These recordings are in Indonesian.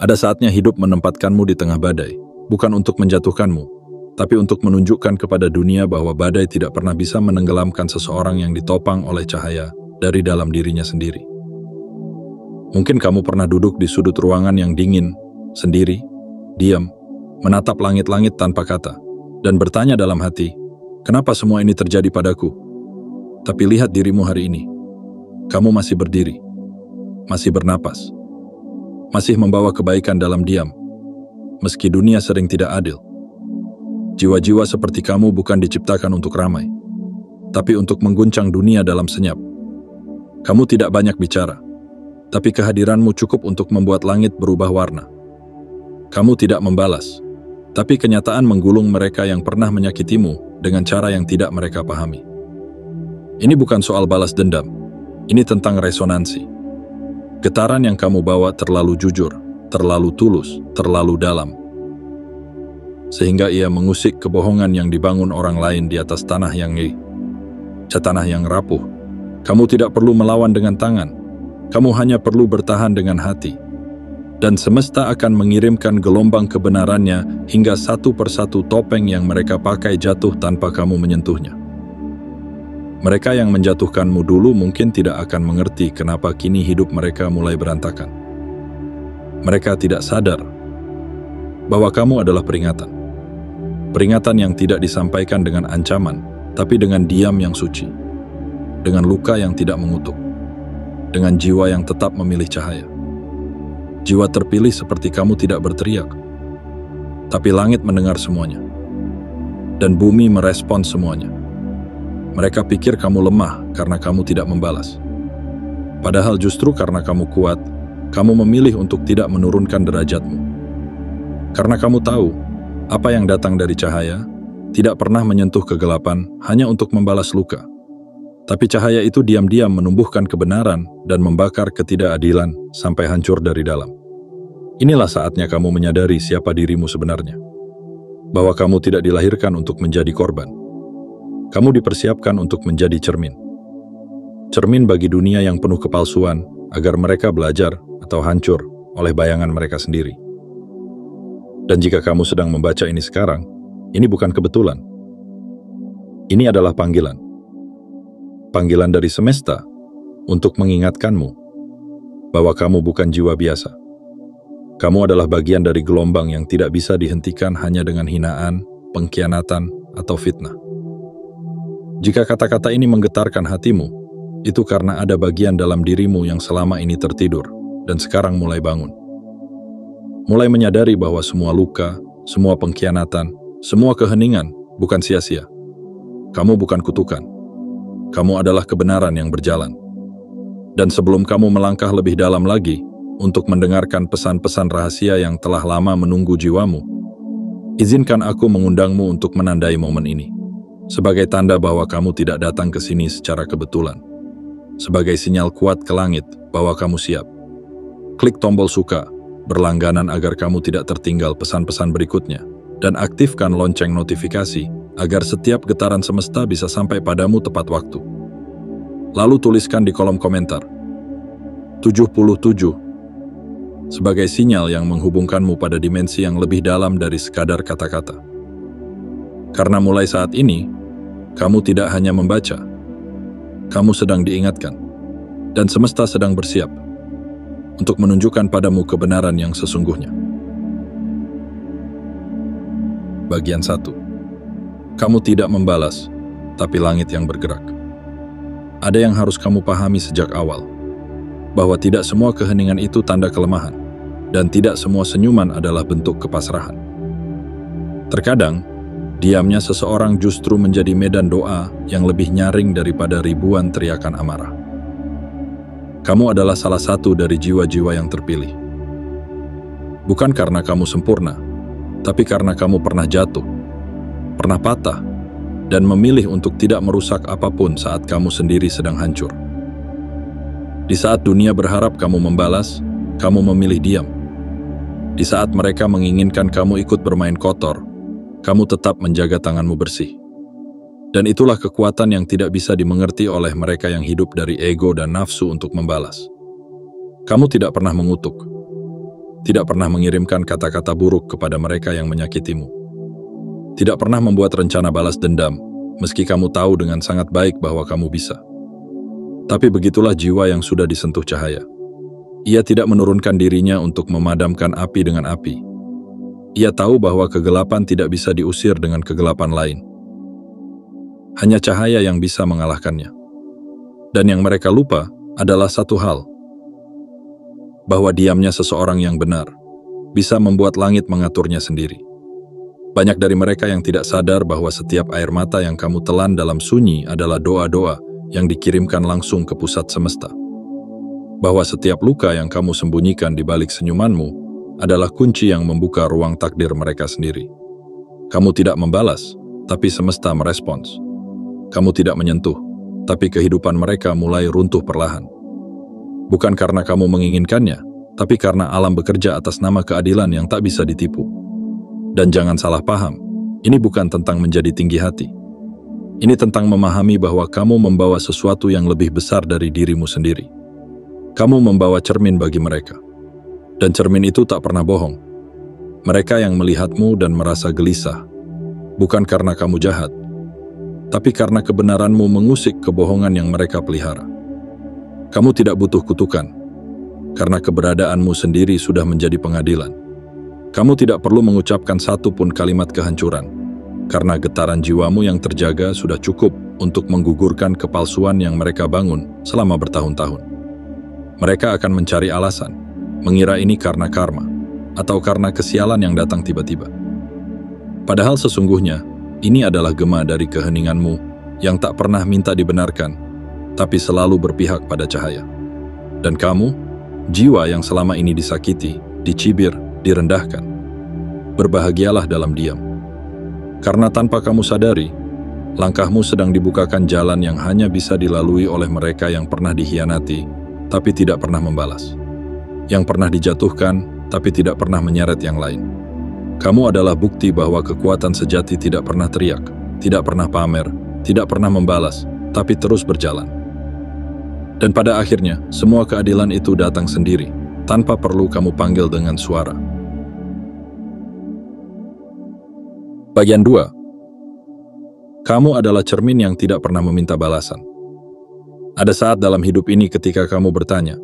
Ada saatnya hidup menempatkanmu di tengah badai, bukan untuk menjatuhkanmu, tapi untuk menunjukkan kepada dunia bahwa badai tidak pernah bisa menenggelamkan seseorang yang ditopang oleh cahaya dari dalam dirinya sendiri. Mungkin kamu pernah duduk di sudut ruangan yang dingin, sendiri, diam, menatap langit-langit tanpa kata, dan bertanya dalam hati, kenapa semua ini terjadi padaku? Tapi lihat dirimu hari ini. Kamu masih berdiri, masih bernapas, masih membawa kebaikan dalam diam, meski dunia sering tidak adil. Jiwa-jiwa seperti kamu bukan diciptakan untuk ramai, tapi untuk mengguncang dunia dalam senyap. Kamu tidak banyak bicara, tapi kehadiranmu cukup untuk membuat langit berubah warna. Kamu tidak membalas, tapi kenyataan menggulung mereka yang pernah menyakitimu dengan cara yang tidak mereka pahami. Ini bukan soal balas dendam, ini tentang resonansi. Getaran yang kamu bawa terlalu jujur, terlalu tulus, terlalu dalam. Sehingga ia mengusik kebohongan yang dibangun orang lain di atas tanah yang tanah yang rapuh. Kamu tidak perlu melawan dengan tangan, kamu hanya perlu bertahan dengan hati. Dan semesta akan mengirimkan gelombang kebenarannya hingga satu persatu topeng yang mereka pakai jatuh tanpa kamu menyentuhnya. Mereka yang menjatuhkanmu dulu mungkin tidak akan mengerti kenapa kini hidup mereka mulai berantakan. Mereka tidak sadar bahwa kamu adalah peringatan. Peringatan yang tidak disampaikan dengan ancaman, tapi dengan diam yang suci. Dengan luka yang tidak mengutuk. Dengan jiwa yang tetap memilih cahaya. Jiwa terpilih seperti kamu tidak berteriak, tapi langit mendengar semuanya. Dan bumi merespons semuanya. Mereka pikir kamu lemah karena kamu tidak membalas. Padahal justru karena kamu kuat, kamu memilih untuk tidak menurunkan derajatmu. Karena kamu tahu, apa yang datang dari cahaya tidak pernah menyentuh kegelapan hanya untuk membalas luka. Tapi cahaya itu diam-diam menumbuhkan kebenaran dan membakar ketidakadilan sampai hancur dari dalam. Inilah saatnya kamu menyadari siapa dirimu sebenarnya. Bahwa kamu tidak dilahirkan untuk menjadi korban. Kamu dipersiapkan untuk menjadi cermin. Cermin bagi dunia yang penuh kepalsuan agar mereka belajar atau hancur oleh bayangan mereka sendiri. Dan jika kamu sedang membaca ini sekarang, ini bukan kebetulan. Ini adalah panggilan. Panggilan dari semesta untuk mengingatkanmu bahwa kamu bukan jiwa biasa. Kamu adalah bagian dari gelombang yang tidak bisa dihentikan hanya dengan hinaan, pengkhianatan, atau fitnah. Jika kata-kata ini menggetarkan hatimu, itu karena ada bagian dalam dirimu yang selama ini tertidur dan sekarang mulai bangun. Mulai menyadari bahwa semua luka, semua pengkhianatan, semua keheningan bukan sia-sia. Kamu bukan kutukan. Kamu adalah kebenaran yang berjalan. Dan sebelum kamu melangkah lebih dalam lagi untuk mendengarkan pesan-pesan rahasia yang telah lama menunggu jiwamu, izinkan aku mengundangmu untuk menandai momen ini. Sebagai tanda bahwa kamu tidak datang ke sini secara kebetulan. Sebagai sinyal kuat ke langit bahwa kamu siap. Klik tombol suka, berlangganan agar kamu tidak tertinggal pesan-pesan berikutnya, dan aktifkan lonceng notifikasi agar setiap getaran semesta bisa sampai padamu tepat waktu. Lalu tuliskan di kolom komentar 77 sebagai sinyal yang menghubungkanmu pada dimensi yang lebih dalam dari sekadar kata-kata. Karena mulai saat ini, kamu tidak hanya membaca, kamu sedang diingatkan, dan semesta sedang bersiap untuk menunjukkan padamu kebenaran yang sesungguhnya. Bagian 1. Kamu tidak membalas, tapi langit yang bergerak. Ada yang harus kamu pahami sejak awal, bahwa tidak semua keheningan itu tanda kelemahan, dan tidak semua senyuman adalah bentuk kepasrahan. Terkadang, diamnya seseorang justru menjadi medan doa yang lebih nyaring daripada ribuan teriakan amarah. Kamu adalah salah satu dari jiwa-jiwa yang terpilih. Bukan karena kamu sempurna, tapi karena kamu pernah jatuh, pernah patah, dan memilih untuk tidak merusak apapun saat kamu sendiri sedang hancur. Di saat dunia berharap kamu membalas, kamu memilih diam. Di saat mereka menginginkan kamu ikut bermain kotor, kamu tetap menjaga tanganmu bersih. Dan itulah kekuatan yang tidak bisa dimengerti oleh mereka yang hidup dari ego dan nafsu untuk membalas. Kamu tidak pernah mengutuk. Tidak pernah mengirimkan kata-kata buruk kepada mereka yang menyakitimu. Tidak pernah membuat rencana balas dendam, meski kamu tahu dengan sangat baik bahwa kamu bisa. Tapi begitulah jiwa yang sudah disentuh cahaya. Ia tidak menurunkan dirinya untuk memadamkan api dengan api. Ia tahu bahwa kegelapan tidak bisa diusir dengan kegelapan lain. Hanya cahaya yang bisa mengalahkannya. Dan yang mereka lupa adalah satu hal, bahwa diamnya seseorang yang benar bisa membuat langit mengaturnya sendiri. Banyak dari mereka yang tidak sadar bahwa setiap air mata yang kamu telan dalam sunyi adalah doa-doa yang dikirimkan langsung ke pusat semesta. Bahwa setiap luka yang kamu sembunyikan di balik senyumanmu adalah kunci yang membuka ruang takdir mereka sendiri. Kamu tidak membalas, tapi semesta merespons. Kamu tidak menyentuh, tapi kehidupan mereka mulai runtuh perlahan. Bukan karena kamu menginginkannya, tapi karena alam bekerja atas nama keadilan yang tak bisa ditipu. Dan jangan salah paham, ini bukan tentang menjadi tinggi hati. Ini tentang memahami bahwa kamu membawa sesuatu yang lebih besar dari dirimu sendiri. Kamu membawa cermin bagi mereka. Dan cermin itu tak pernah bohong. Mereka yang melihatmu dan merasa gelisah, bukan karena kamu jahat, tapi karena kebenaranmu mengusik kebohongan yang mereka pelihara. Kamu tidak butuh kutukan, karena keberadaanmu sendiri sudah menjadi pengadilan. Kamu tidak perlu mengucapkan satu pun kalimat kehancuran, karena getaran jiwamu yang terjaga sudah cukup untuk menggugurkan kepalsuan yang mereka bangun selama bertahun-tahun. Mereka akan mencari alasan, mengira ini karena karma, atau karena kesialan yang datang tiba-tiba. Padahal sesungguhnya, ini adalah gema dari keheninganmu yang tak pernah minta dibenarkan, tapi selalu berpihak pada cahaya. Dan kamu, jiwa yang selama ini disakiti, dicibir, direndahkan, berbahagialah dalam diam. Karena tanpa kamu sadari, langkahmu sedang dibukakan jalan yang hanya bisa dilalui oleh mereka yang pernah dikhianati, tapi tidak pernah membalas. Yang pernah dijatuhkan, tapi tidak pernah menyeret yang lain. Kamu adalah bukti bahwa kekuatan sejati tidak pernah teriak, tidak pernah pamer, tidak pernah membalas, tapi terus berjalan. Dan pada akhirnya, semua keadilan itu datang sendiri, tanpa perlu kamu panggil dengan suara. Bagian 2. Kamu adalah cermin yang tidak pernah meminta balasan. Ada saat dalam hidup ini ketika kamu bertanya,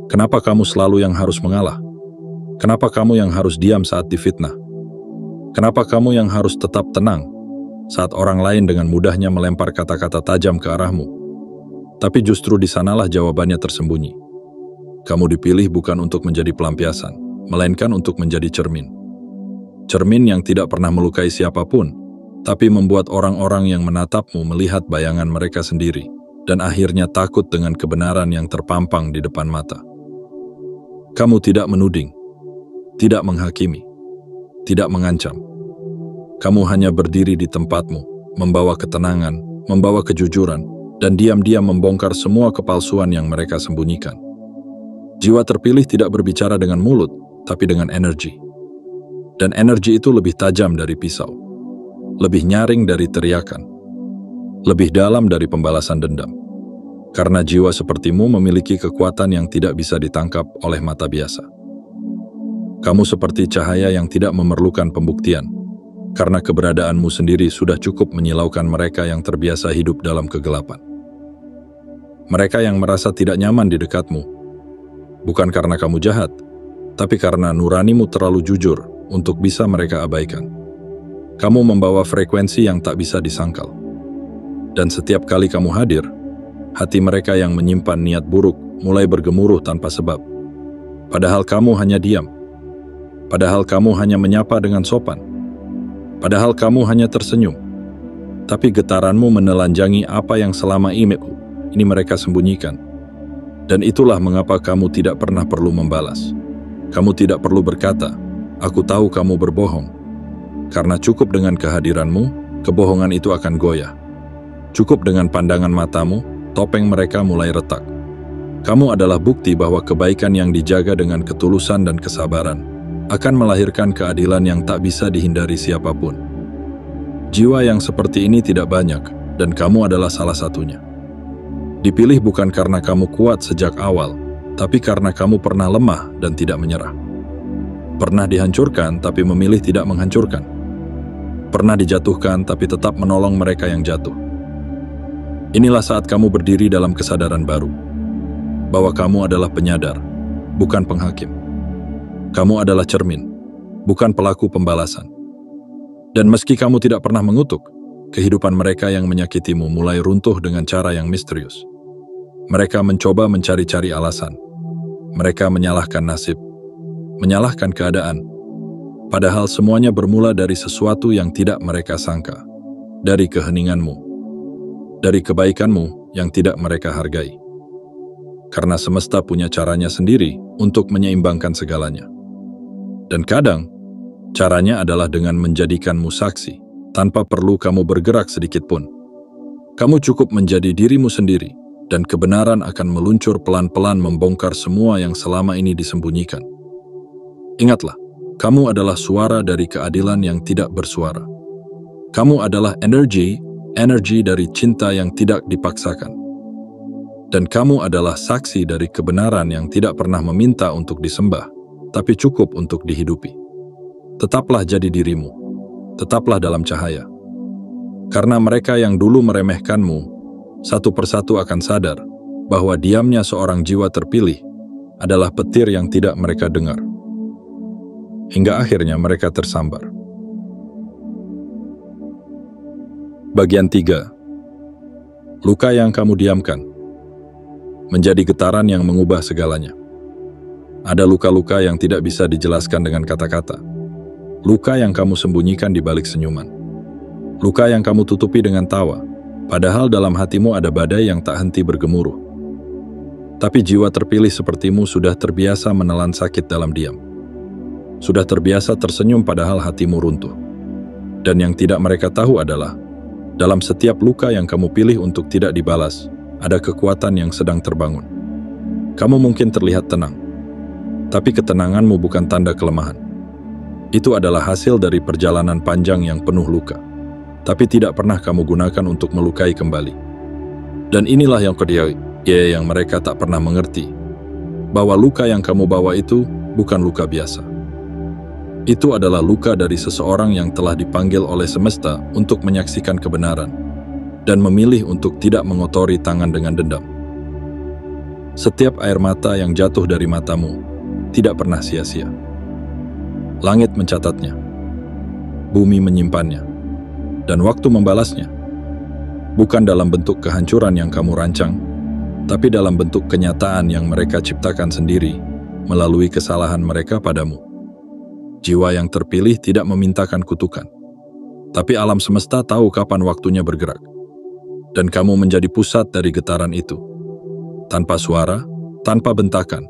kenapa kamu selalu yang harus mengalah? Kenapa kamu yang harus diam saat difitnah? Kenapa kamu yang harus tetap tenang saat orang lain dengan mudahnya melempar kata-kata tajam ke arahmu? Tapi justru di sanalah jawabannya tersembunyi. Kamu dipilih bukan untuk menjadi pelampiasan, melainkan untuk menjadi cermin. Cermin yang tidak pernah melukai siapapun, tapi membuat orang-orang yang menatapmu melihat bayangan mereka sendiri, dan akhirnya takut dengan kebenaran yang terpampang di depan mata. Kamu tidak menuding, tidak menghakimi, tidak mengancam. Kamu hanya berdiri di tempatmu, membawa ketenangan, membawa kejujuran, dan diam-diam membongkar semua kepalsuan yang mereka sembunyikan. Jiwa terpilih tidak berbicara dengan mulut, tapi dengan energi. Dan energi itu lebih tajam dari pisau, lebih nyaring dari teriakan, lebih dalam dari pembalasan dendam. Karena jiwa sepertimu memiliki kekuatan yang tidak bisa ditangkap oleh mata biasa. Kamu seperti cahaya yang tidak memerlukan pembuktian, karena keberadaanmu sendiri sudah cukup menyilaukan mereka yang terbiasa hidup dalam kegelapan. Mereka yang merasa tidak nyaman di dekatmu, bukan karena kamu jahat, tapi karena nuranimu terlalu jujur untuk bisa mereka abaikan. Kamu membawa frekuensi yang tak bisa disangkal. Dan setiap kali kamu hadir, hati mereka yang menyimpan niat buruk mulai bergemuruh tanpa sebab. Padahal kamu hanya diam. Padahal kamu hanya menyapa dengan sopan. Padahal kamu hanya tersenyum. Tapi getaranmu menelanjangi apa yang selama ini mereka sembunyikan. Dan itulah mengapa kamu tidak pernah perlu membalas. Kamu tidak perlu berkata, aku tahu kamu berbohong. Karena cukup dengan kehadiranmu, kebohongan itu akan goyah. Cukup dengan pandangan matamu, topeng mereka mulai retak. Kamu adalah bukti bahwa kebaikan yang dijaga dengan ketulusan dan kesabaran akan melahirkan keadilan yang tak bisa dihindari siapapun. Jiwa yang seperti ini tidak banyak, dan kamu adalah salah satunya. Dipilih bukan karena kamu kuat sejak awal, tapi karena kamu pernah lemah dan tidak menyerah. Pernah dihancurkan tapi memilih tidak menghancurkan. Pernah dijatuhkan tapi tetap menolong mereka yang jatuh. Inilah saat kamu berdiri dalam kesadaran baru, bahwa kamu adalah penyadar, bukan penghakim. Kamu adalah cermin, bukan pelaku pembalasan. Dan meski kamu tidak pernah mengutuk, kehidupan mereka yang menyakitimu mulai runtuh dengan cara yang misterius. Mereka mencoba mencari-cari alasan. Mereka menyalahkan nasib, menyalahkan keadaan. Padahal semuanya bermula dari sesuatu yang tidak mereka sangka, dari keheninganmu, dari kebaikanmu yang tidak mereka hargai. Karena semesta punya caranya sendiri untuk menyeimbangkan segalanya. Dan kadang, caranya adalah dengan menjadikanmu saksi, tanpa perlu kamu bergerak sedikit pun. Kamu cukup menjadi dirimu sendiri, dan kebenaran akan meluncur pelan-pelan membongkar semua yang selama ini disembunyikan. Ingatlah, kamu adalah suara dari keadilan yang tidak bersuara. Kamu adalah energi dari cinta yang tidak dipaksakan. Dan kamu adalah saksi dari kebenaran yang tidak pernah meminta untuk disembah, tapi cukup untuk dihidupi. Tetaplah jadi dirimu, tetaplah dalam cahaya. Karena mereka yang dulu meremehkanmu, satu persatu akan sadar bahwa diamnya seorang jiwa terpilih adalah petir yang tidak mereka dengar. Hingga akhirnya mereka tersambar. Bagian 3. Luka yang kamu diamkan menjadi getaran yang mengubah segalanya. Ada luka-luka yang tidak bisa dijelaskan dengan kata-kata. Luka yang kamu sembunyikan di balik senyuman. Luka yang kamu tutupi dengan tawa, padahal dalam hatimu ada badai yang tak henti bergemuruh. Tapi jiwa terpilih sepertimu sudah terbiasa menelan sakit dalam diam. Sudah terbiasa tersenyum padahal hatimu runtuh. Dan yang tidak mereka tahu adalah, dalam setiap luka yang kamu pilih untuk tidak dibalas, ada kekuatan yang sedang terbangun. Kamu mungkin terlihat tenang, tapi ketenanganmu bukan tanda kelemahan. Itu adalah hasil dari perjalanan panjang yang penuh luka, tapi tidak pernah kamu gunakan untuk melukai kembali. Dan inilah yang yang mereka tak pernah mengerti, bahwa luka yang kamu bawa itu bukan luka biasa. Itu adalah luka dari seseorang yang telah dipanggil oleh semesta untuk menyaksikan kebenaran, dan memilih untuk tidak mengotori tangan dengan dendam. Setiap air mata yang jatuh dari matamu tidak pernah sia-sia. Langit mencatatnya, bumi menyimpannya, dan waktu membalasnya. Bukan dalam bentuk kehancuran yang kamu rancang, tapi dalam bentuk kenyataan yang mereka ciptakan sendiri melalui kesalahan mereka padamu. Jiwa yang terpilih tidak memintakan kutukan, tapi alam semesta tahu kapan waktunya bergerak. Dan kamu menjadi pusat dari getaran itu. Tanpa suara, tanpa bentakan.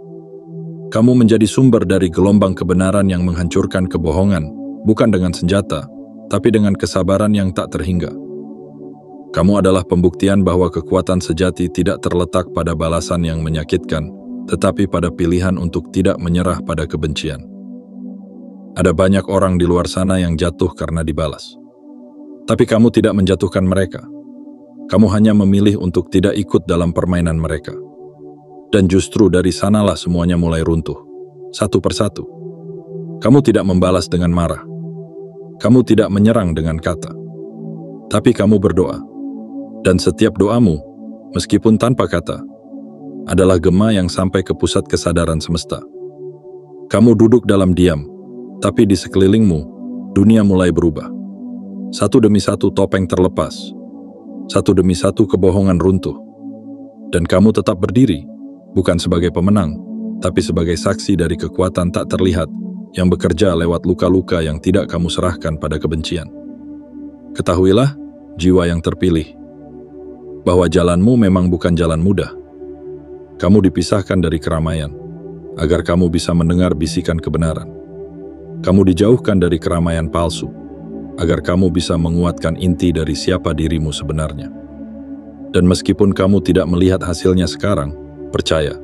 Kamu menjadi sumber dari gelombang kebenaran yang menghancurkan kebohongan, bukan dengan senjata, tapi dengan kesabaran yang tak terhingga. Kamu adalah pembuktian bahwa kekuatan sejati tidak terletak pada balasan yang menyakitkan, tetapi pada pilihan untuk tidak menyerah pada kebencian. Ada banyak orang di luar sana yang jatuh karena dibalas. Tapi kamu tidak menjatuhkan mereka. Kamu hanya memilih untuk tidak ikut dalam permainan mereka. Dan justru dari sanalah semuanya mulai runtuh, satu persatu. Kamu tidak membalas dengan marah. Kamu tidak menyerang dengan kata. Tapi kamu berdoa. Dan setiap doamu, meskipun tanpa kata, adalah gema yang sampai ke pusat kesadaran semesta. Kamu duduk dalam diam, tapi di sekelilingmu, dunia mulai berubah. Satu demi satu topeng terlepas. Satu demi satu kebohongan runtuh. Dan kamu tetap berdiri, bukan sebagai pemenang, tapi sebagai saksi dari kekuatan tak terlihat yang bekerja lewat luka-luka yang tidak kamu serahkan pada kebencian. Ketahuilah, jiwa yang terpilih, bahwa jalanmu memang bukan jalan mudah. Kamu dipisahkan dari keramaian, agar kamu bisa mendengar bisikan kebenaran. Kamu dijauhkan dari keramaian palsu, agar kamu bisa menguatkan inti dari siapa dirimu sebenarnya. Dan meskipun kamu tidak melihat hasilnya sekarang, percaya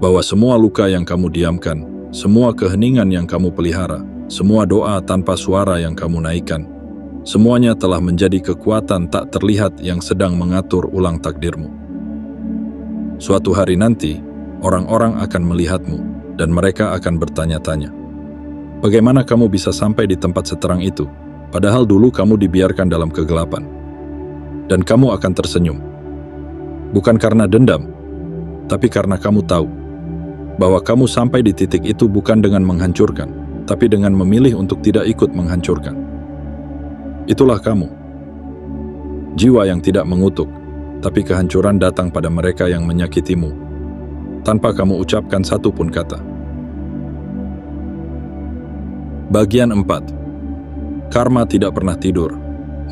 bahwa semua luka yang kamu diamkan, semua keheningan yang kamu pelihara, semua doa tanpa suara yang kamu naikkan, semuanya telah menjadi kekuatan tak terlihat yang sedang mengatur ulang takdirmu. Suatu hari nanti, orang-orang akan melihatmu, dan mereka akan bertanya-tanya, Bagaimana kamu bisa sampai di tempat seterang itu, padahal dulu kamu dibiarkan dalam kegelapan? Dan kamu akan tersenyum. Bukan karena dendam, tapi karena kamu tahu bahwa kamu sampai di titik itu bukan dengan menghancurkan, tapi dengan memilih untuk tidak ikut menghancurkan. Itulah kamu. Jiwa yang tidak mengutuk, tapi kehancuran datang pada mereka yang menyakitimu, tanpa kamu ucapkan satu pun kata. Bagian 4. Karma tidak pernah tidur,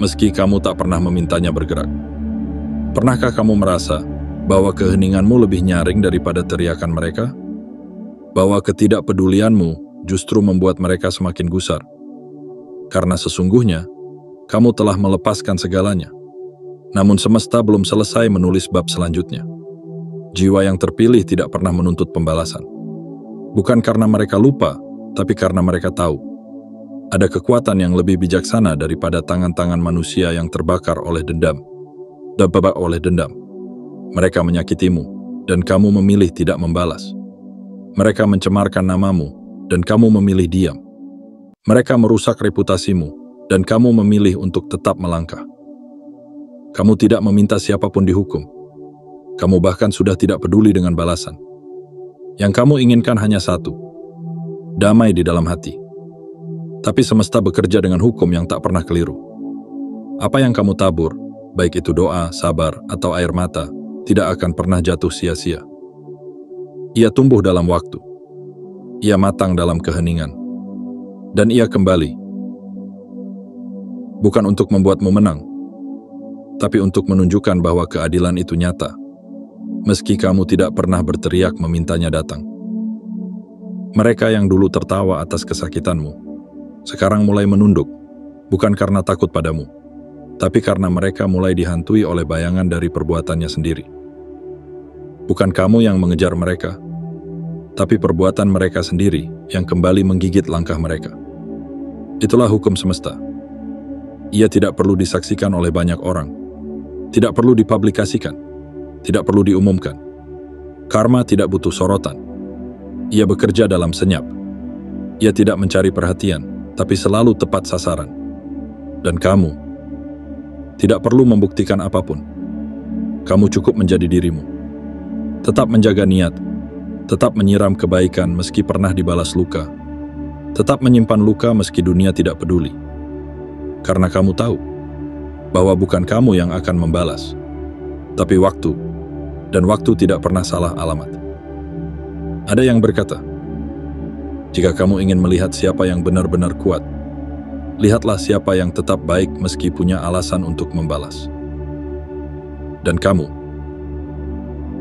meski kamu tak pernah memintanya bergerak. Pernahkah kamu merasa bahwa keheninganmu lebih nyaring daripada teriakan mereka? Bahwa ketidakpedulianmu justru membuat mereka semakin gusar? Karena sesungguhnya, kamu telah melepaskan segalanya. Namun semesta belum selesai menulis bab selanjutnya. Jiwa yang terpilih tidak pernah menuntut pembalasan. Bukan karena mereka lupa, tapi karena mereka tahu ada kekuatan yang lebih bijaksana daripada tangan-tangan manusia yang terbakar oleh dendam. Mereka menyakitimu, dan kamu memilih tidak membalas. Mereka mencemarkan namamu, dan kamu memilih diam. Mereka merusak reputasimu, dan kamu memilih untuk tetap melangkah. Kamu tidak meminta siapapun dihukum. Kamu bahkan sudah tidak peduli dengan balasan. Yang kamu inginkan hanya satu: damai di dalam hati. Tapi semesta bekerja dengan hukum yang tak pernah keliru. Apa yang kamu tabur, baik itu doa, sabar, atau air mata, tidak akan pernah jatuh sia-sia. Ia tumbuh dalam waktu. Ia matang dalam keheningan. Dan ia kembali. Bukan untuk membuatmu menang, tapi untuk menunjukkan bahwa keadilan itu nyata, meski kamu tidak pernah berteriak memintanya datang. Mereka yang dulu tertawa atas kesakitanmu, sekarang mulai menunduk, bukan karena takut padamu, tapi karena mereka mulai dihantui oleh bayangan dari perbuatannya sendiri. Bukan kamu yang mengejar mereka, tapi perbuatan mereka sendiri yang kembali menggigit langkah mereka. Itulah hukum semesta. Ia tidak perlu disaksikan oleh banyak orang, tidak perlu dipublikasikan, tidak perlu diumumkan. Karma tidak butuh sorotan. Ia bekerja dalam senyap. Ia tidak mencari perhatian, tapi selalu tepat sasaran. Dan kamu tidak perlu membuktikan apapun. Kamu cukup menjadi dirimu. Tetap menjaga niat, tetap menyiram kebaikan meski pernah dibalas luka, tetap menyimpan luka meski dunia tidak peduli. Karena kamu tahu bahwa bukan kamu yang akan membalas, tapi waktu, dan waktu tidak pernah salah alamat. Ada yang berkata, jika kamu ingin melihat siapa yang benar-benar kuat, lihatlah siapa yang tetap baik meski punya alasan untuk membalas. Dan kamu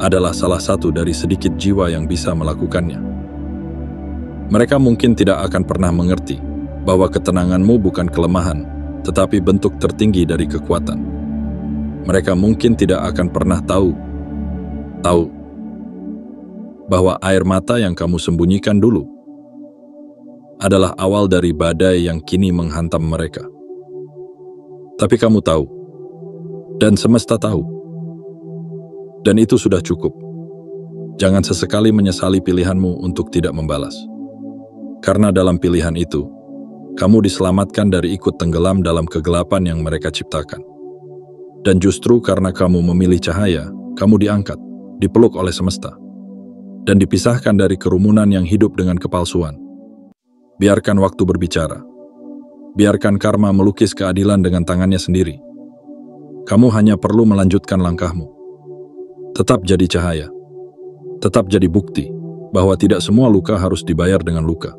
adalah salah satu dari sedikit jiwa yang bisa melakukannya. Mereka mungkin tidak akan pernah mengerti bahwa ketenanganmu bukan kelemahan, tetapi bentuk tertinggi dari kekuatan. Mereka mungkin tidak akan pernah tahu bahwa air mata yang kamu sembunyikan dulu adalah awal dari badai yang kini menghantam mereka. Tapi kamu tahu, dan semesta tahu, dan itu sudah cukup. Jangan sesekali menyesali pilihanmu untuk tidak membalas. Karena dalam pilihan itu, kamu diselamatkan dari ikut tenggelam dalam kegelapan yang mereka ciptakan. Dan justru karena kamu memilih cahaya, kamu diangkat, dipeluk oleh semesta, dan dipisahkan dari kerumunan yang hidup dengan kepalsuan. Biarkan waktu berbicara. Biarkan karma melukis keadilan dengan tangannya sendiri. Kamu hanya perlu melanjutkan langkahmu. Tetap jadi cahaya. Tetap jadi bukti bahwa tidak semua luka harus dibayar dengan luka.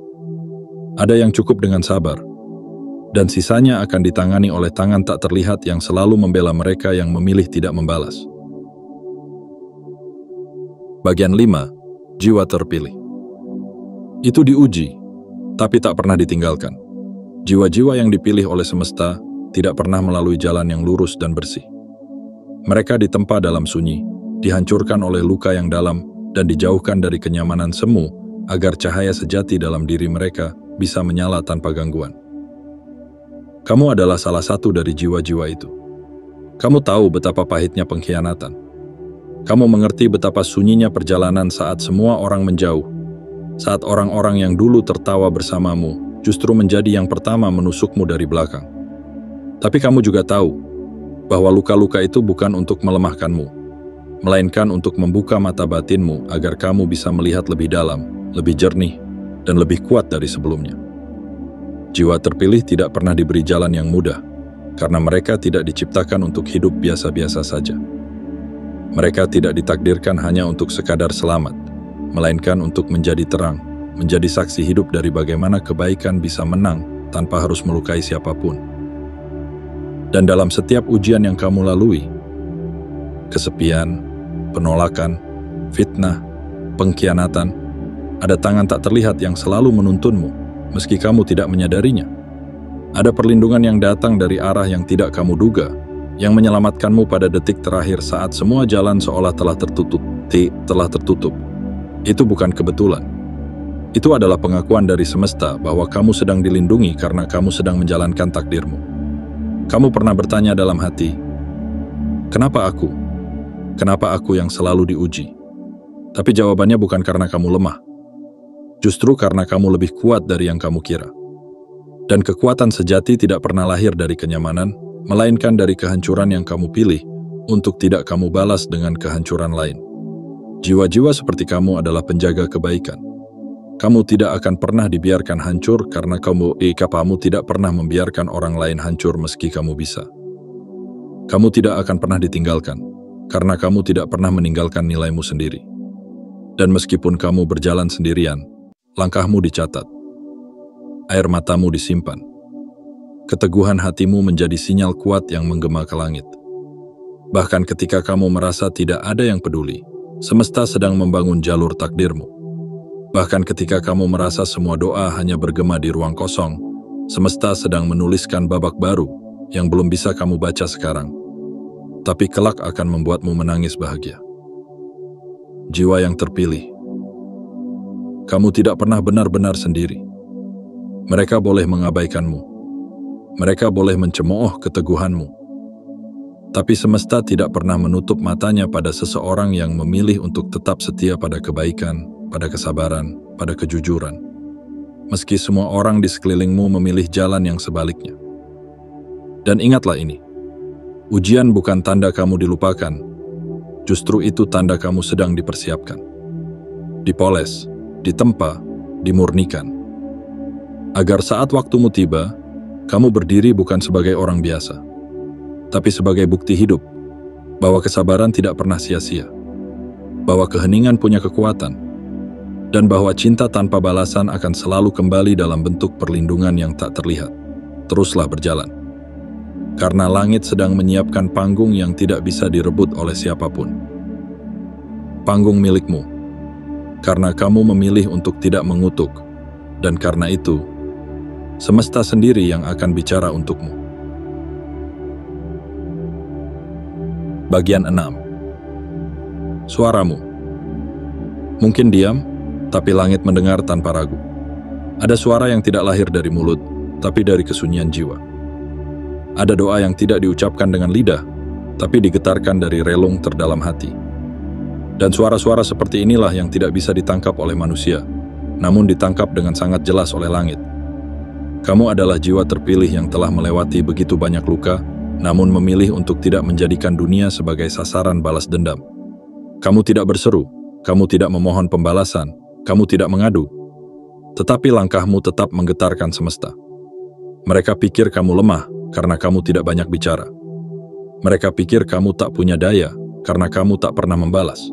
Ada yang cukup dengan sabar, dan sisanya akan ditangani oleh tangan tak terlihat yang selalu membela mereka yang memilih tidak membalas. Bagian 5. Jiwa terpilih. Itu diuji, tapi tak pernah ditinggalkan. Jiwa-jiwa yang dipilih oleh semesta tidak pernah melalui jalan yang lurus dan bersih. Mereka ditempa dalam sunyi, dihancurkan oleh luka yang dalam, dan dijauhkan dari kenyamanan semu agar cahaya sejati dalam diri mereka bisa menyala tanpa gangguan. Kamu adalah salah satu dari jiwa-jiwa itu. Kamu tahu betapa pahitnya pengkhianatan. Kamu mengerti betapa sunyinya perjalanan saat semua orang menjauh, saat orang-orang yang dulu tertawa bersamamu justru menjadi yang pertama menusukmu dari belakang. Tapi kamu juga tahu bahwa luka-luka itu bukan untuk melemahkanmu, melainkan untuk membuka mata batinmu agar kamu bisa melihat lebih dalam, lebih jernih, dan lebih kuat dari sebelumnya. Jiwa terpilih tidak pernah diberi jalan yang mudah, karena mereka tidak diciptakan untuk hidup biasa-biasa saja. Mereka tidak ditakdirkan hanya untuk sekadar selamat, melainkan untuk menjadi terang, menjadi saksi hidup dari bagaimana kebaikan bisa menang tanpa harus melukai siapapun. Dan dalam setiap ujian yang kamu lalui, kesepian, penolakan, fitnah, pengkhianatan, ada tangan tak terlihat yang selalu menuntunmu, meski kamu tidak menyadarinya. Ada perlindungan yang datang dari arah yang tidak kamu duga, yang menyelamatkanmu pada detik terakhir saat semua jalan seolah telah tertutup. Itu bukan kebetulan. Itu adalah pengakuan dari semesta bahwa kamu sedang dilindungi karena kamu sedang menjalankan takdirmu. Kamu pernah bertanya dalam hati, "Kenapa aku? Kenapa aku yang selalu diuji?" Tapi jawabannya bukan karena kamu lemah. Justru karena kamu lebih kuat dari yang kamu kira. Dan kekuatan sejati tidak pernah lahir dari kenyamanan, melainkan dari kehancuran yang kamu pilih untuk tidak kamu balas dengan kehancuran lain. Jiwa-jiwa seperti kamu adalah penjaga kebaikan. Kamu tidak akan pernah dibiarkan hancur karena kamu tidak pernah membiarkan orang lain hancur meski kamu bisa. Kamu tidak akan pernah ditinggalkan karena kamu tidak pernah meninggalkan nilaimu sendiri. Dan meskipun kamu berjalan sendirian, langkahmu dicatat, air matamu disimpan. Keteguhan hatimu menjadi sinyal kuat yang menggema ke langit. Bahkan ketika kamu merasa tidak ada yang peduli, semesta sedang membangun jalur takdirmu. Bahkan ketika kamu merasa semua doa hanya bergema di ruang kosong, semesta sedang menuliskan babak baru yang belum bisa kamu baca sekarang, tapi kelak akan membuatmu menangis bahagia. Jiwa yang terpilih. Kamu tidak pernah benar-benar sendiri. Mereka boleh mengabaikanmu. Mereka boleh mencemooh keteguhanmu. Tapi semesta tidak pernah menutup matanya pada seseorang yang memilih untuk tetap setia pada kebaikan, pada kesabaran, pada kejujuran. Meski semua orang di sekelilingmu memilih jalan yang sebaliknya. Dan ingatlah ini, ujian bukan tanda kamu dilupakan, justru itu tanda kamu sedang dipersiapkan. Dipoles, ditempa, dimurnikan. Agar saat waktumu tiba, kamu berdiri bukan sebagai orang biasa, tapi sebagai bukti hidup bahwa kesabaran tidak pernah sia-sia, bahwa keheningan punya kekuatan, dan bahwa cinta tanpa balasan akan selalu kembali dalam bentuk perlindungan yang tak terlihat. Teruslah berjalan, karena langit sedang menyiapkan panggung yang tidak bisa direbut oleh siapapun. Panggung milikmu, karena kamu memilih untuk tidak mengutuk, dan karena itu, semesta sendiri yang akan bicara untukmu. Bagian 6. Suaramu. Mungkin diam, tapi langit mendengar tanpa ragu. Ada suara yang tidak lahir dari mulut, tapi dari kesunyian jiwa. Ada doa yang tidak diucapkan dengan lidah, tapi digetarkan dari relung terdalam hati. Dan suara-suara seperti inilah yang tidak bisa ditangkap oleh manusia, namun ditangkap dengan sangat jelas oleh langit. Kamu adalah jiwa terpilih yang telah melewati begitu banyak luka, namun memilih untuk tidak menjadikan dunia sebagai sasaran balas dendam. Kamu tidak berseru, kamu tidak memohon pembalasan, kamu tidak mengadu, tetapi langkahmu tetap menggetarkan semesta. Mereka pikir kamu lemah karena kamu tidak banyak bicara. Mereka pikir kamu tak punya daya karena kamu tak pernah membalas.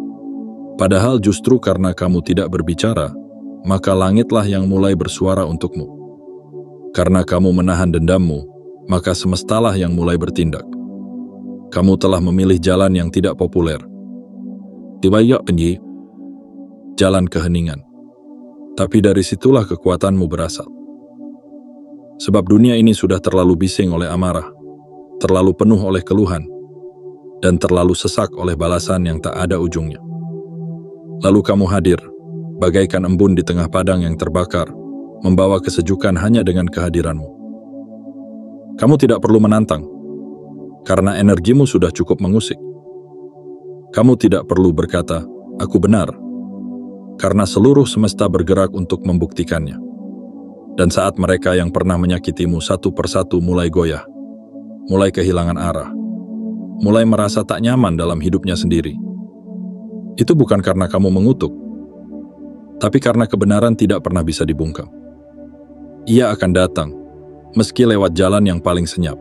Padahal justru karena kamu tidak berbicara, maka langitlah yang mulai bersuara untukmu. Karena kamu menahan dendammu, maka semestalah yang mulai bertindak. Kamu telah memilih jalan yang tidak populer. Jalan keheningan. Tapi dari situlah kekuatanmu berasal. Sebab dunia ini sudah terlalu bising oleh amarah, terlalu penuh oleh keluhan, dan terlalu sesak oleh balasan yang tak ada ujungnya. Lalu kamu hadir, bagaikan embun di tengah padang yang terbakar, membawa kesejukan hanya dengan kehadiranmu. Kamu tidak perlu menantang, karena energimu sudah cukup mengusik. Kamu tidak perlu berkata, "Aku benar," karena seluruh semesta bergerak untuk membuktikannya. Dan saat mereka yang pernah menyakitimu satu persatu mulai goyah, mulai kehilangan arah, mulai merasa tak nyaman dalam hidupnya sendiri, itu bukan karena kamu mengutuk, tapi karena kebenaran tidak pernah bisa dibungkam. Ia akan datang, meski lewat jalan yang paling senyap.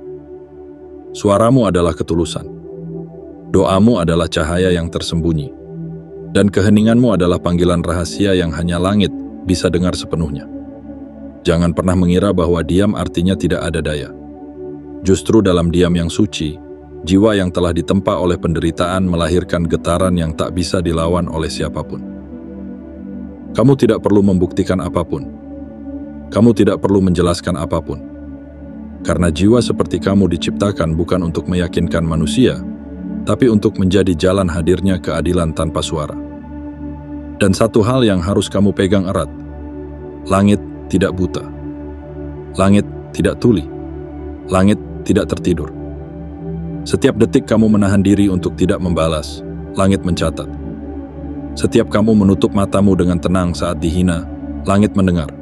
Suaramu adalah ketulusan. Doamu adalah cahaya yang tersembunyi. Dan keheninganmu adalah panggilan rahasia yang hanya langit bisa dengar sepenuhnya. Jangan pernah mengira bahwa diam artinya tidak ada daya. Justru dalam diam yang suci, jiwa yang telah ditempa oleh penderitaan melahirkan getaran yang tak bisa dilawan oleh siapapun. Kamu tidak perlu membuktikan apapun. Kamu tidak perlu menjelaskan apapun. Karena jiwa seperti kamu diciptakan bukan untuk meyakinkan manusia, tapi untuk menjadi jalan hadirnya keadilan tanpa suara. Dan satu hal yang harus kamu pegang erat, langit tidak buta. Langit tidak tuli. Langit tidak tertidur. Setiap detik kamu menahan diri untuk tidak membalas, langit mencatat. Setiap kamu menutup matamu dengan tenang saat dihina, langit mendengar.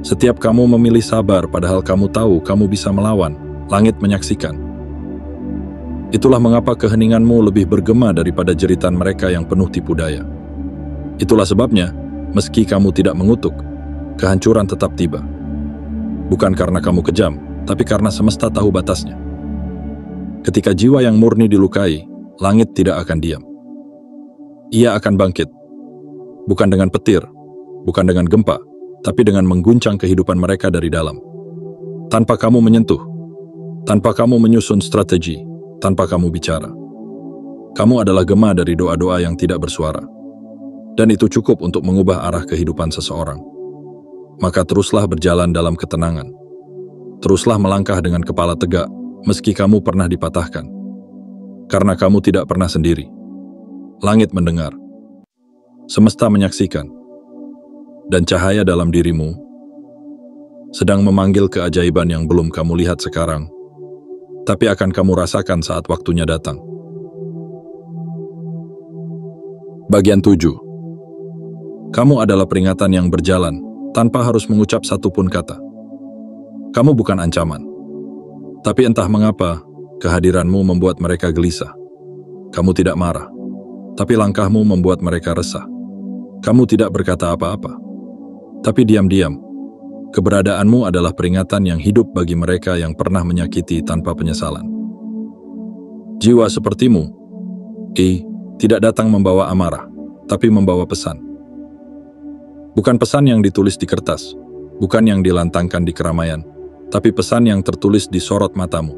Setiap kamu memilih sabar padahal kamu tahu kamu bisa melawan, langit menyaksikan. Itulah mengapa keheninganmu lebih bergema daripada jeritan mereka yang penuh tipu daya. Itulah sebabnya, meski kamu tidak mengutuk, kehancuran tetap tiba. Bukan karena kamu kejam, tapi karena semesta tahu batasnya. Ketika jiwa yang murni dilukai, langit tidak akan diam. Ia akan bangkit, bukan dengan petir, bukan dengan gempa, tapi dengan mengguncang kehidupan mereka dari dalam. Tanpa kamu menyentuh, tanpa kamu menyusun strategi, tanpa kamu bicara. Kamu adalah gema dari doa-doa yang tidak bersuara. Dan itu cukup untuk mengubah arah kehidupan seseorang. Maka teruslah berjalan dalam ketenangan. Teruslah melangkah dengan kepala tegak, meski kamu pernah dipatahkan. Karena kamu tidak pernah sendiri. Langit mendengar. Semesta menyaksikan. Dan cahaya dalam dirimu sedang memanggil keajaiban yang belum kamu lihat sekarang, tapi akan kamu rasakan saat waktunya datang. Bagian 7. Kamu adalah peringatan yang berjalan tanpa harus mengucap satupun kata. Kamu bukan ancaman, tapi entah mengapa kehadiranmu membuat mereka gelisah. Kamu tidak marah, tapi langkahmu membuat mereka resah. Kamu tidak berkata apa-apa, tapi diam-diam, keberadaanmu adalah peringatan yang hidup bagi mereka yang pernah menyakiti tanpa penyesalan. Jiwa sepertimu, tidak datang membawa amarah, tapi membawa pesan. Bukan pesan yang ditulis di kertas, bukan yang dilantangkan di keramaian, tapi pesan yang tertulis di sorot matamu,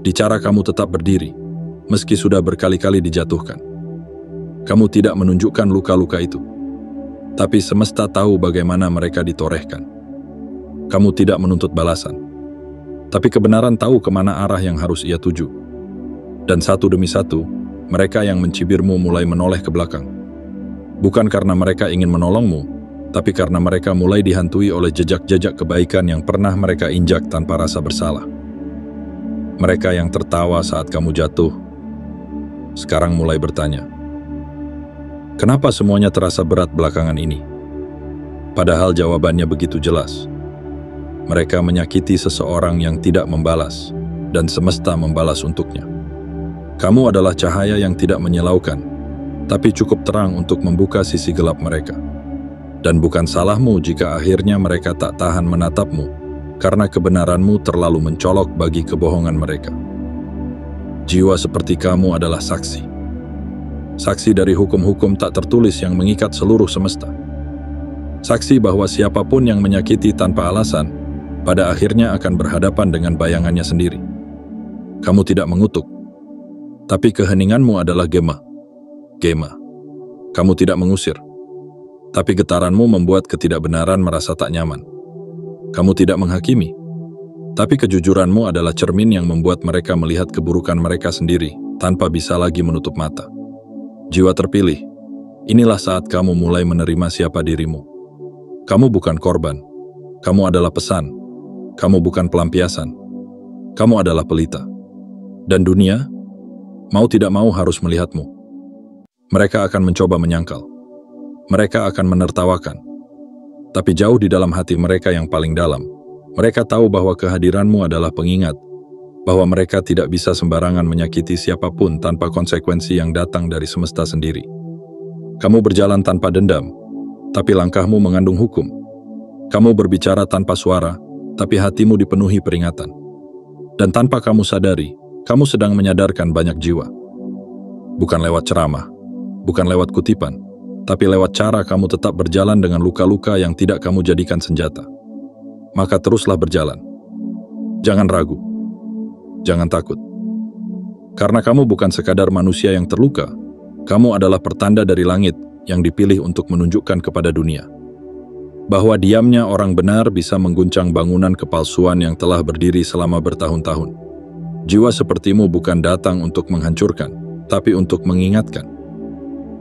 di cara kamu tetap berdiri, meski sudah berkali-kali dijatuhkan. Kamu tidak menunjukkan luka-luka itu, tapi semesta tahu bagaimana mereka ditorehkan. Kamu tidak menuntut balasan, tapi kebenaran tahu kemana arah yang harus ia tuju. Dan satu demi satu, mereka yang mencibirmu mulai menoleh ke belakang. Bukan karena mereka ingin menolongmu, tapi karena mereka mulai dihantui oleh jejak-jejak kebaikan yang pernah mereka injak tanpa rasa bersalah. Mereka yang tertawa saat kamu jatuh, sekarang mulai bertanya, kenapa semuanya terasa berat belakangan ini? Padahal jawabannya begitu jelas. Mereka menyakiti seseorang yang tidak membalas, dan semesta membalas untuknya. Kamu adalah cahaya yang tidak menyilaukan, tapi cukup terang untuk membuka sisi gelap mereka. Dan bukan salahmu jika akhirnya mereka tak tahan menatapmu, karena kebenaranmu terlalu mencolok bagi kebohongan mereka. Jiwa seperti kamu adalah saksi. Saksi dari hukum-hukum tak tertulis yang mengikat seluruh semesta. Saksi bahwa siapapun yang menyakiti tanpa alasan, pada akhirnya akan berhadapan dengan bayangannya sendiri. Kamu tidak mengutuk, tapi keheninganmu adalah gema. Gema. Kamu tidak mengusir, tapi getaranmu membuat ketidakbenaran merasa tak nyaman. Kamu tidak menghakimi, tapi kejujuranmu adalah cermin yang membuat mereka melihat keburukan mereka sendiri tanpa bisa lagi menutup mata. Jiwa terpilih, inilah saat kamu mulai menerima siapa dirimu. Kamu bukan korban, kamu adalah pesan, kamu bukan pelampiasan, kamu adalah pelita. Dan dunia, mau tidak mau harus melihatmu. Mereka akan mencoba menyangkal, mereka akan menertawakan, Tapi jauh di dalam hati mereka yang paling dalam, mereka tahu bahwa kehadiranmu adalah pengingat, bahwa mereka tidak bisa sembarangan menyakiti siapapun tanpa konsekuensi yang datang dari semesta sendiri. Kamu berjalan tanpa dendam, tapi langkahmu mengandung hukum. Kamu berbicara tanpa suara, tapi hatimu dipenuhi peringatan. Dan tanpa kamu sadari, kamu sedang menyadarkan banyak jiwa. Bukan lewat ceramah, bukan lewat kutipan, tapi lewat cara kamu tetap berjalan dengan luka-luka yang tidak kamu jadikan senjata. Maka teruslah berjalan. Jangan ragu. Jangan takut. Karena kamu bukan sekadar manusia yang terluka, kamu adalah pertanda dari langit yang dipilih untuk menunjukkan kepada dunia bahwa diamnya orang benar bisa mengguncang bangunan kepalsuan yang telah berdiri selama bertahun-tahun. Jiwa sepertimu bukan datang untuk menghancurkan, tapi untuk mengingatkan.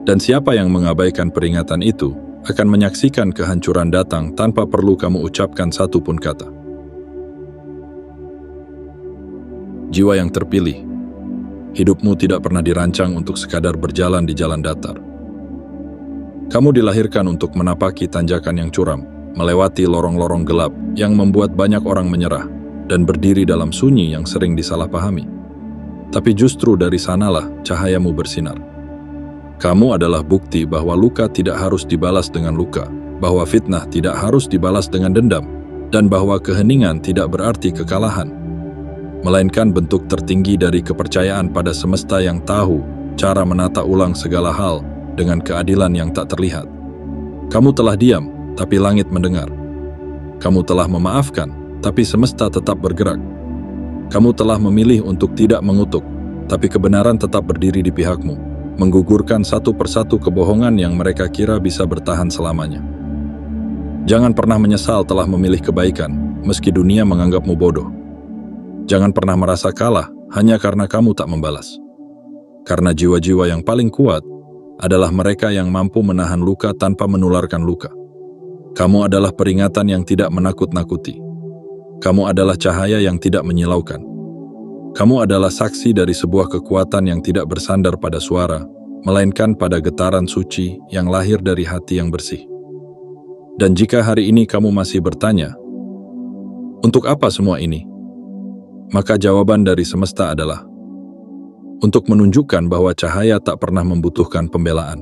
Dan siapa yang mengabaikan peringatan itu akan menyaksikan kehancuran datang tanpa perlu kamu ucapkan satu pun kata. Jiwa yang terpilih, hidupmu tidak pernah dirancang untuk sekadar berjalan di jalan datar. Kamu dilahirkan untuk menapaki tanjakan yang curam, melewati lorong-lorong gelap yang membuat banyak orang menyerah, dan berdiri dalam sunyi yang sering disalahpahami. Tapi justru dari sanalah cahayamu bersinar. Kamu adalah bukti bahwa luka tidak harus dibalas dengan luka, bahwa fitnah tidak harus dibalas dengan dendam, dan bahwa keheningan tidak berarti kekalahan, melainkan bentuk tertinggi dari kepercayaan pada semesta yang tahu cara menata ulang segala hal dengan keadilan yang tak terlihat. Kamu telah diam, tapi langit mendengar. Kamu telah memaafkan, tapi semesta tetap bergerak. Kamu telah memilih untuk tidak mengutuk, tapi kebenaran tetap berdiri di pihakmu, menggugurkan satu persatu kebohongan yang mereka kira bisa bertahan selamanya. Jangan pernah menyesal telah memilih kebaikan, meski dunia menganggapmu bodoh. Jangan pernah merasa kalah hanya karena kamu tak membalas. Karena jiwa-jiwa yang paling kuat adalah mereka yang mampu menahan luka tanpa menularkan luka. Kamu adalah peringatan yang tidak menakut-nakuti. Kamu adalah cahaya yang tidak menyilaukan. Kamu adalah saksi dari sebuah kekuatan yang tidak bersandar pada suara, melainkan pada getaran suci yang lahir dari hati yang bersih. Dan jika hari ini kamu masih bertanya, untuk apa semua ini? Maka jawaban dari semesta adalah, untuk menunjukkan bahwa cahaya tak pernah membutuhkan pembelaan.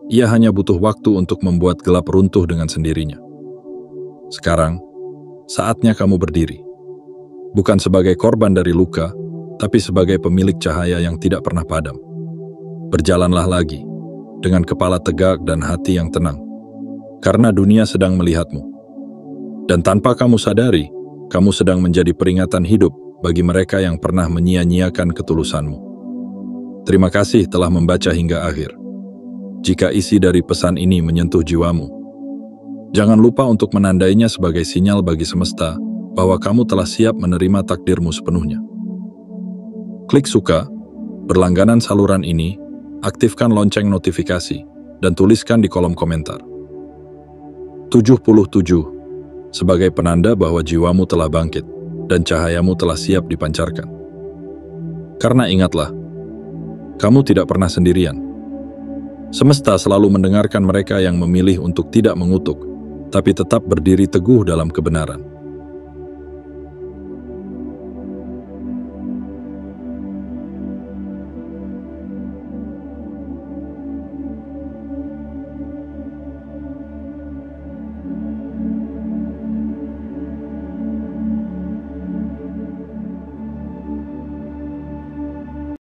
Ia hanya butuh waktu untuk membuat gelap runtuh dengan sendirinya. Sekarang, saatnya kamu berdiri. Bukan sebagai korban dari luka, tapi sebagai pemilik cahaya yang tidak pernah padam. Berjalanlah lagi, dengan kepala tegak dan hati yang tenang, karena dunia sedang melihatmu. Dan tanpa kamu sadari, kamu sedang menjadi peringatan hidup bagi mereka yang pernah menyia-nyiakan ketulusanmu. Terima kasih telah membaca hingga akhir. Jika isi dari pesan ini menyentuh jiwamu, jangan lupa untuk menandainya sebagai sinyal bagi semesta bahwa kamu telah siap menerima takdirmu sepenuhnya. Klik suka, berlangganan saluran ini, aktifkan lonceng notifikasi, dan tuliskan di kolom komentar. 77 sebagai penanda bahwa jiwamu telah bangkit dan cahayamu telah siap dipancarkan. Karena ingatlah, kamu tidak pernah sendirian. Semesta selalu mendengarkan mereka yang memilih untuk tidak mengutuk, tapi tetap berdiri teguh dalam kebenaran.